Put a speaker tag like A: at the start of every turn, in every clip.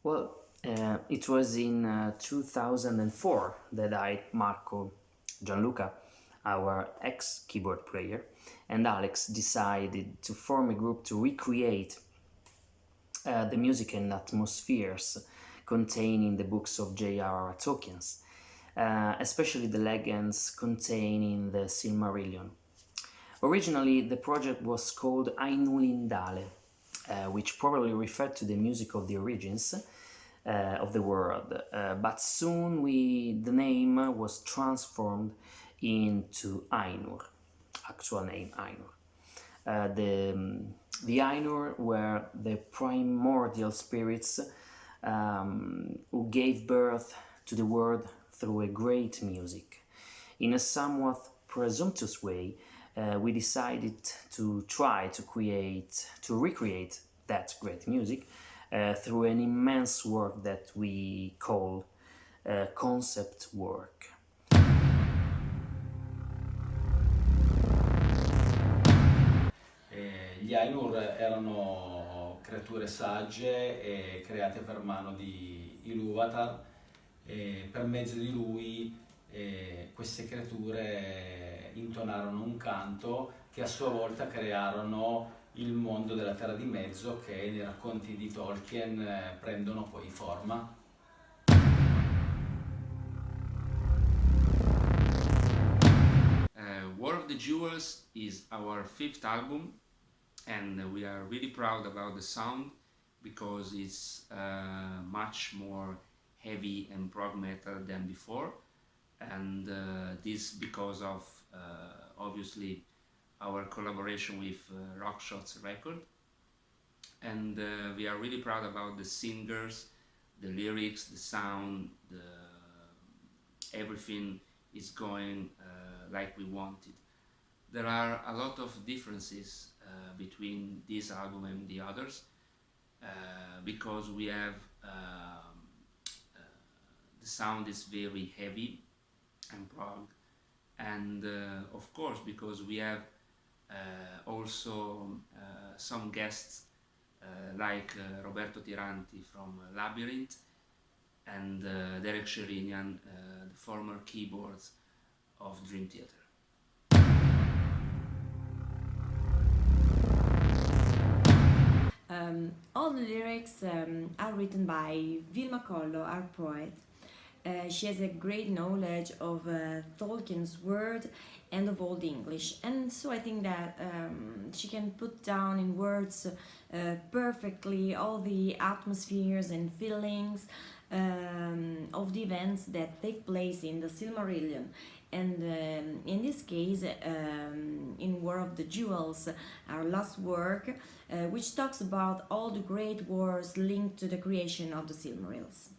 A: Well, it was in 2004 that I, Marco, Gianluca, our ex keyboard player, and Alex decided to form a group to recreate the music and atmospheres contained in the books of J.R.R. Tolkien's, especially the legends contained in the Silmarillion. Originally, the project was called Ainulindale, which probably referred to the music of the origins of the world. But soon the name was transformed into Ainur, actual name Ainur. The Ainur were the primordial spirits who gave birth to the world through a great music. In a somewhat presumptuous way, we decided to try to recreate that great music through an immense work that we call concept work.
B: Gli Ainur erano creature sagge e create per mano di Ilúvatar e per mezzo di lui queste creature intonarono un canto che a sua volta crearono il mondo della Terra di Mezzo che nei racconti di Tolkien prendono poi forma.
C: War of the Jewels is our fifth album, and we are really proud about the sound because it's much more heavy and prog metal than before, and this because of obviously our collaboration with Rockshots Record, and we are really proud about the singers, the lyrics, the sound, the everything is going like we wanted. There are a lot of differences between this album and the others because we have the sound is very heavy and prog, and of course because we have also some guests like Roberto Tiranti from Labyrinth and Derek Sherinian, the former keyboards of Dream Theater.
D: All the lyrics are written by Vilma Collo, our poet. She has a great knowledge of Tolkien's word and of Old English, and so I think that she can put down in words perfectly all the atmospheres and feelings of the events that take place in the Silmarillion. And in this case, in War of the Jewels, our last work, which talks about all the great wars linked to the creation of the Silmarils.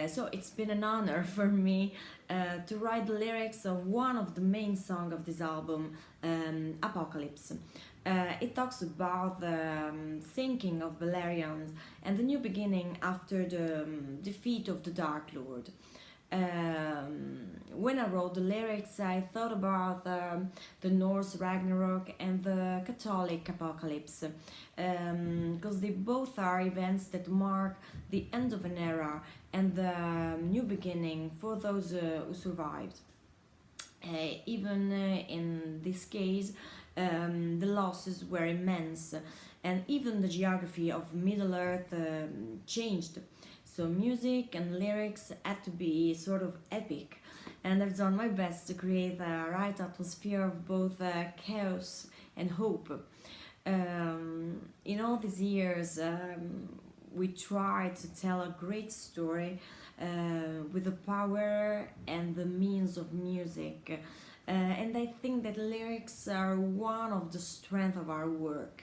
D: So it's been an honor for me to write the lyrics of one of the main songs of this album, Apocalypse. It talks about the sinking of Beleriand and the new beginning after the defeat of the Dark Lord. When I wrote the lyrics, I thought about the Norse Ragnarok and the Catholic Apocalypse, because they both are events that mark the end of an era and the new beginning for those who survived. Even in this case, the losses were immense, and even the geography of Middle Earth changed. So music and lyrics had to be sort of epic, and I've done my best to create the right atmosphere of both chaos and hope. In all these years, we tried to tell a great story with the power and the means of music, and I think that lyrics are one of the strengths of our work,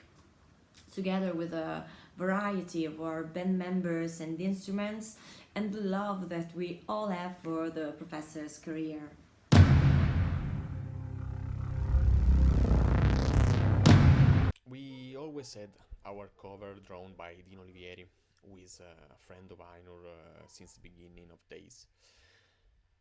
D: together with a variety of our band members and instruments, and the love that we all have for the professor's career.
E: We always had our cover drawn by Dino Olivieri, who is a friend of Ainur since the beginning of days.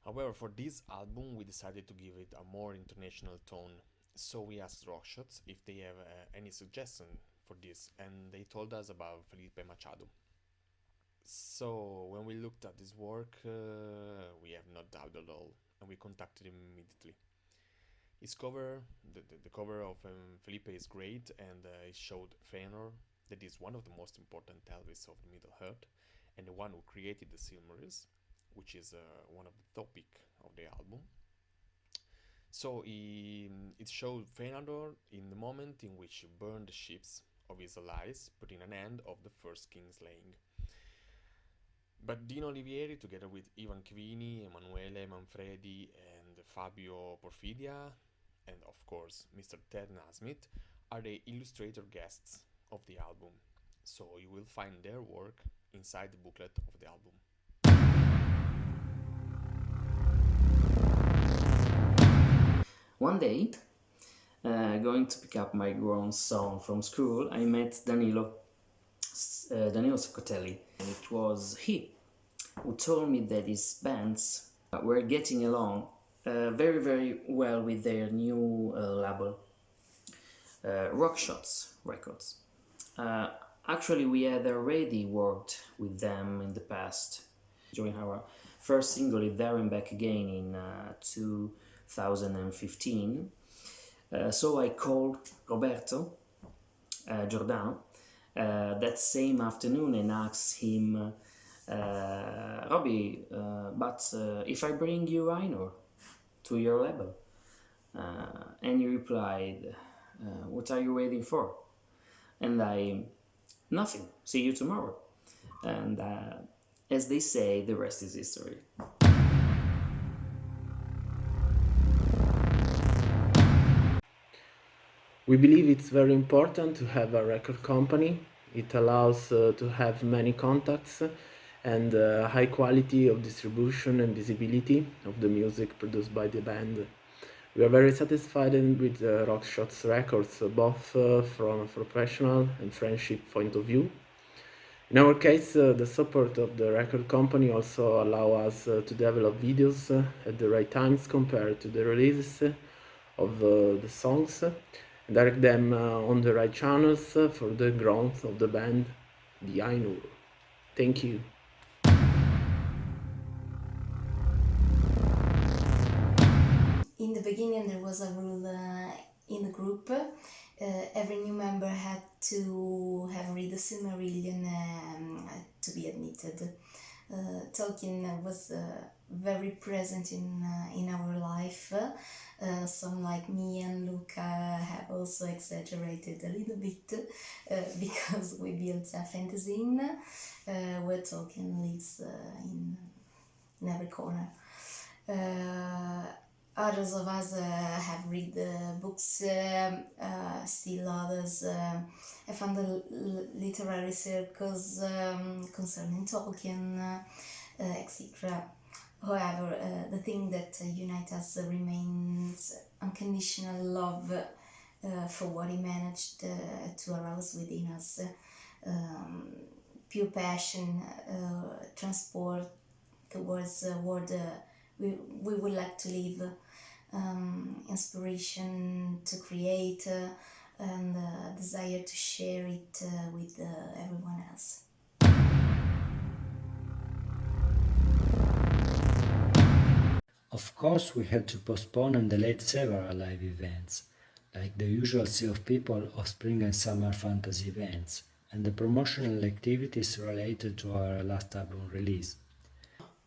E: However, for this album, we decided to give it a more international tone. So we asked Rockshots if they have any suggestion for this, and they told us about Felipe Machado. So when we looked at his work, we have not doubted at all, and we contacted him immediately. His cover, the cover of Felipe is great, and it showed Fëanor, that is one of the most important Elvis of the Middle Earth, and the one who created the Silmarils, which is one of the topic of the album. So it showed Fëanor in the moment in which he burned the ships of his allies, putting an end of the first king slaying. But Dino Olivieri, together with Ivan Chivini, Emanuele Manfredi, and Fabio Porfidia, and of course Mr. Ted Nasmith, are the illustrator guests of the album. So you will find their work inside the booklet of the album.
A: One day, going to pick up my grown son from school, I met Danilo Soccotelli, and it was he who told me that his bands were getting along very, very well with their new label, Rock Shots Records. Actually, we had already worked with them in the past during our first single, There and Back Again, in 2015. So I called Roberto Giordano that same afternoon and asked him, Robbie, but if I bring you Ainur to your label? And he replied, what are you waiting for? And I, nothing, see you tomorrow. And as they say, the rest is history.
F: We believe it's very important to have a record company. It allows to have many contacts and high quality of distribution and visibility of the music produced by the band. We are very satisfied with Rock Shots Records, both from a professional and friendship point of view. In our case, the support of the record company also allow us to develop videos at the right times compared to the releases of the songs, and direct them on the right channels for the growth of the band, the Ainur. Thank you.
G: In the beginning, there was a rule in the group. Every new member had to have read the Silmarillion to be admitted. Tolkien was very present in our life. Some like me and Luca have also exaggerated a little bit because we built a fantasy inn where Tolkien lives in every corner. Others of us have read the books, still others have found the literary circles concerning Tolkien, etc. However, the thing that unites us remains unconditional love for what he managed to arouse within us. Pure passion, transport towards a world we would like to live, inspiration to create, and desire to share it with everyone else.
H: Of course, we had to postpone and delay several live events, like the usual sea of people of spring and summer fantasy events, and the promotional activities related to our last album release.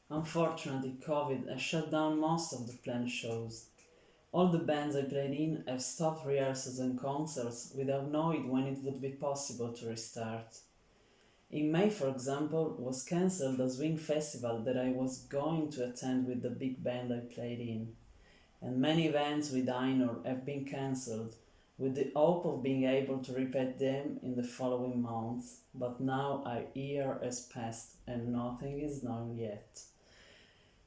I: Unfortunately, COVID has shut down most of the planned shows. All the bands I played in have stopped rehearsals and concerts without knowing when it would be possible to restart. In May, for example, was cancelled a swing festival that I was going to attend with the big band I played in. And many events with Ainur have been cancelled, with the hope of being able to repeat them in the following months, but now a year has passed and nothing is known yet.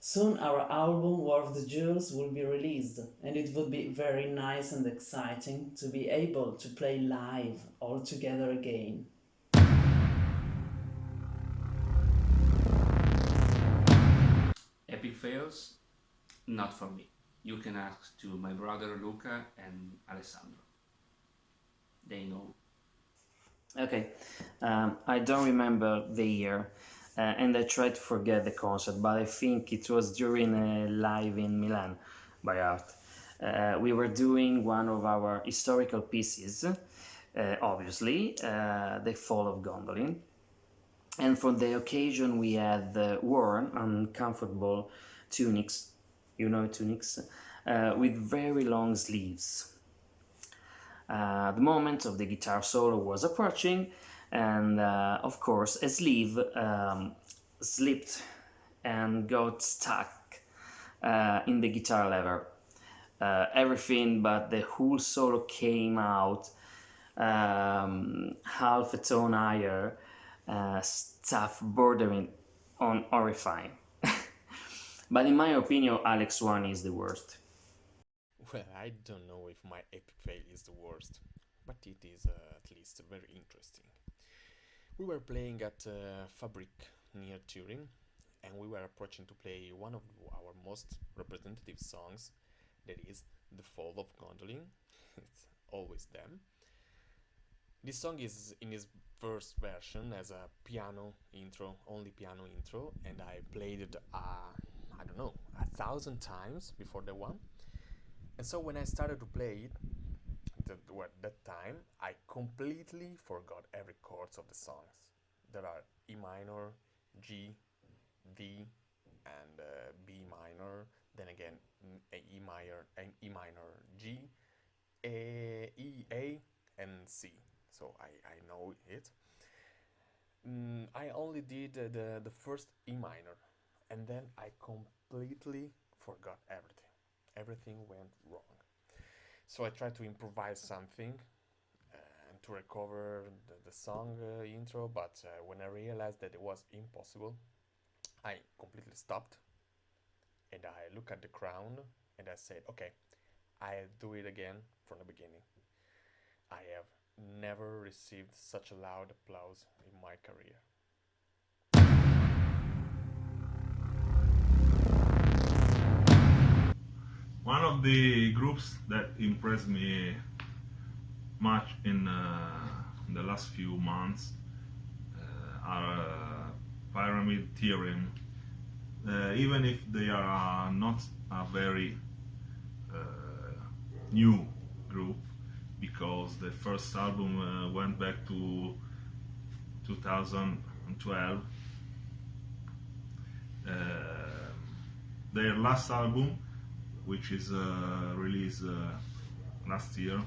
I: Soon our album War of the Jewels will be released, and it would be very nice and exciting to be able to play live all together again.
C: Epic fails? Not for me. You can ask to my brother Luca and Alessandro. They know.
A: Okay, I don't remember the year, and I tried to forget the concert, but I think it was during a live in Milan by Art. We were doing one of our historical pieces, obviously, The Fall of Gondolin, and for the occasion we had worn uncomfortable tunics, tunics, with very long sleeves. The moment of the guitar solo was approaching, and of course a sleeve slipped and got stuck in the guitar lever. Everything but the whole solo came out half a tone higher, stuff bordering on horrifying. But in my opinion, Alex one is the worst.
E: Well, I don't know if my epic fail is the worst, but it is at least very interesting. We were playing at Fabric near Turin, and we were approaching to play one of our most representative songs, that is The Fall of Gondolin. It's always them. This song is in its first version as a piano intro, only piano intro, and I played it, I don't know, 1,000 times before the one. And so when I started to play it, that time, I completely forgot every chords of the songs. There are E minor, G, D, and B minor, then again E minor, G, A, and C. So I know it. I only did the first E minor, and then I completely forgot everything. Everything went wrong. So I tried to improvise something and to recover the song intro, but when I realized that it was impossible, I completely stopped and I looked at the ground and I said, okay, I'll do it again from the beginning. I have never received such a loud applause in my career.
J: One of the groups that impressed me much in the last few months are Pyramid Theorem. Even if they are not a very new group, because the first album went back to 2012. Their last album, which is released last year,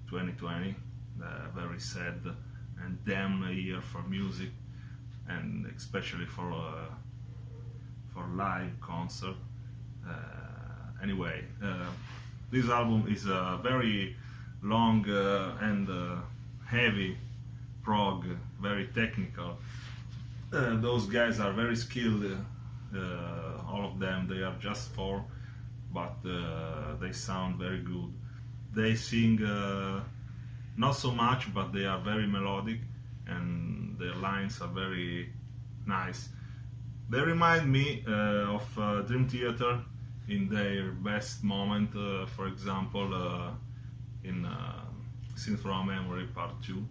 J: 2020, very sad and damn year for music, and especially for live concert. Anyway, this album is a very long and heavy prog, very technical. Those guys are very skilled, all of them. They are just four, but they sound very good. They sing not so much, but they are very melodic, and their lines are very nice. They remind me of Dream Theater in their best moment, for example, in Scenes from a Memory Part 2.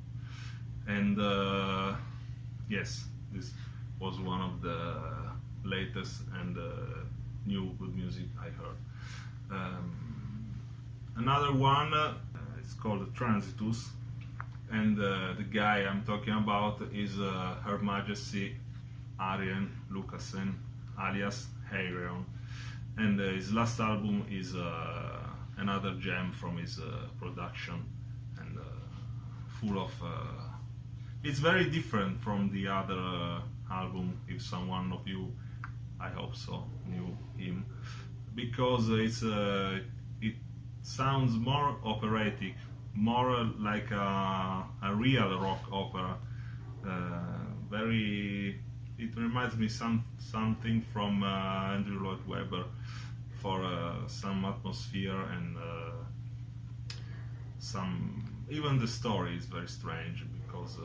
J: And yes, this was one of the latest and new good music I heard. Another one is called Transitus, and the guy I'm talking about is Her Majesty Arjen Lucassen, alias Hayrion, and his last album is another gem from his production, and full of it's very different from the other album. If someone of you, I hope so, knew him, because it sounds more operatic, more like a real rock opera. It reminds me something from Andrew Lloyd Webber, for some atmosphere and some. Even the story is very strange, because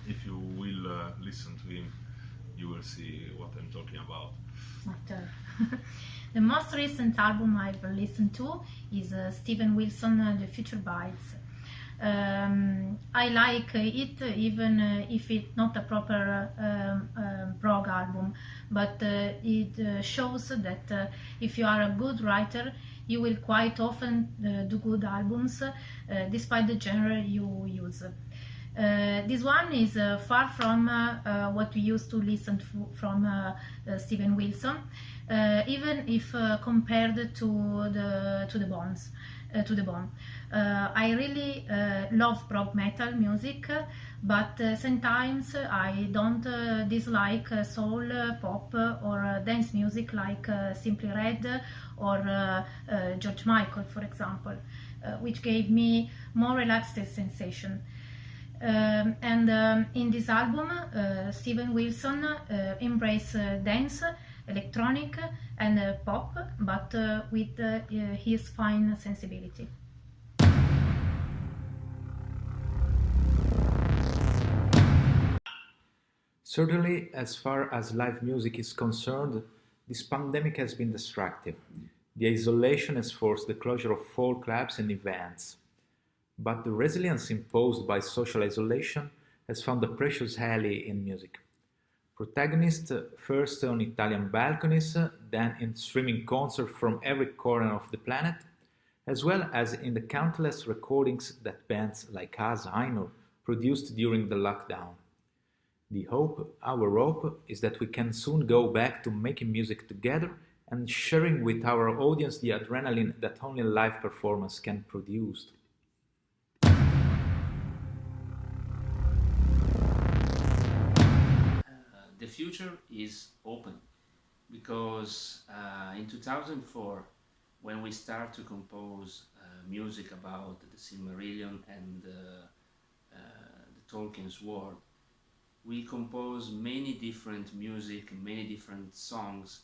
J: if you will listen to him, you will see what I'm talking about.
K: The most recent album I've listened to is Steven Wilson, The Future Bites. I like it even if it's not a proper prog album, but it shows that if you are a good writer, you will quite often do good albums despite the genre you use. This one is far from what we used to listen from Steven Wilson, even if compared to the Bones. I really love prog metal music, but sometimes I don't dislike soul, pop, or dance music like Simply Red or George Michael, for example, which gave me more relaxed sensation. In this album, Steven Wilson embraced dance, electronic, and pop, but with his fine sensibility.
L: Certainly, as far as live music is concerned, this pandemic has been destructive. The isolation has forced the closure of folk clubs and events. But the resilience imposed by social isolation has found a precious ally in music. Protagonists first on Italian balconies, then in streaming concerts from every corner of the planet, as well as in the countless recordings that bands like us, Ainur, produced during the lockdown. Our hope, is that we can soon go back to making music together and sharing with our audience the adrenaline that only live performance can produce.
C: The future is open because in 2004, when we start to compose music about the Silmarillion and the Tolkien's world, we compose many different music, many different songs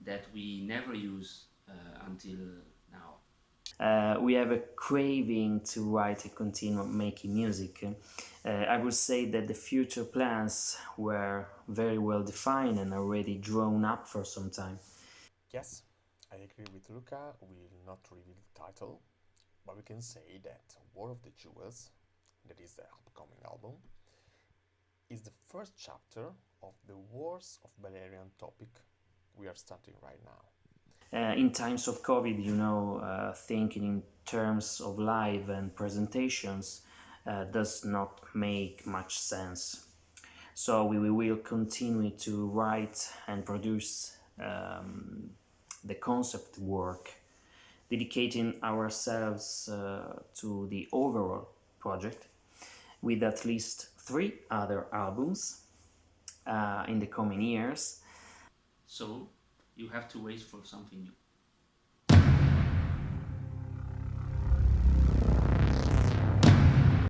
C: that we never use until now.
A: We have a craving to write and continue making music. I would say that the future plans were very well defined and already drawn up for some time.
E: Yes, I agree with Luca, we'll not reveal the title, but we can say that War of the Jewels, that is the upcoming album, is the first chapter of the Wars of Beleriand topic we are starting right now.
A: In times of COVID, thinking in terms of live and presentations does not make much sense. So we will continue to write and produce the concept work, dedicating ourselves to the overall project with at least 3 other albums in the coming years.
C: So you have to wait for something new.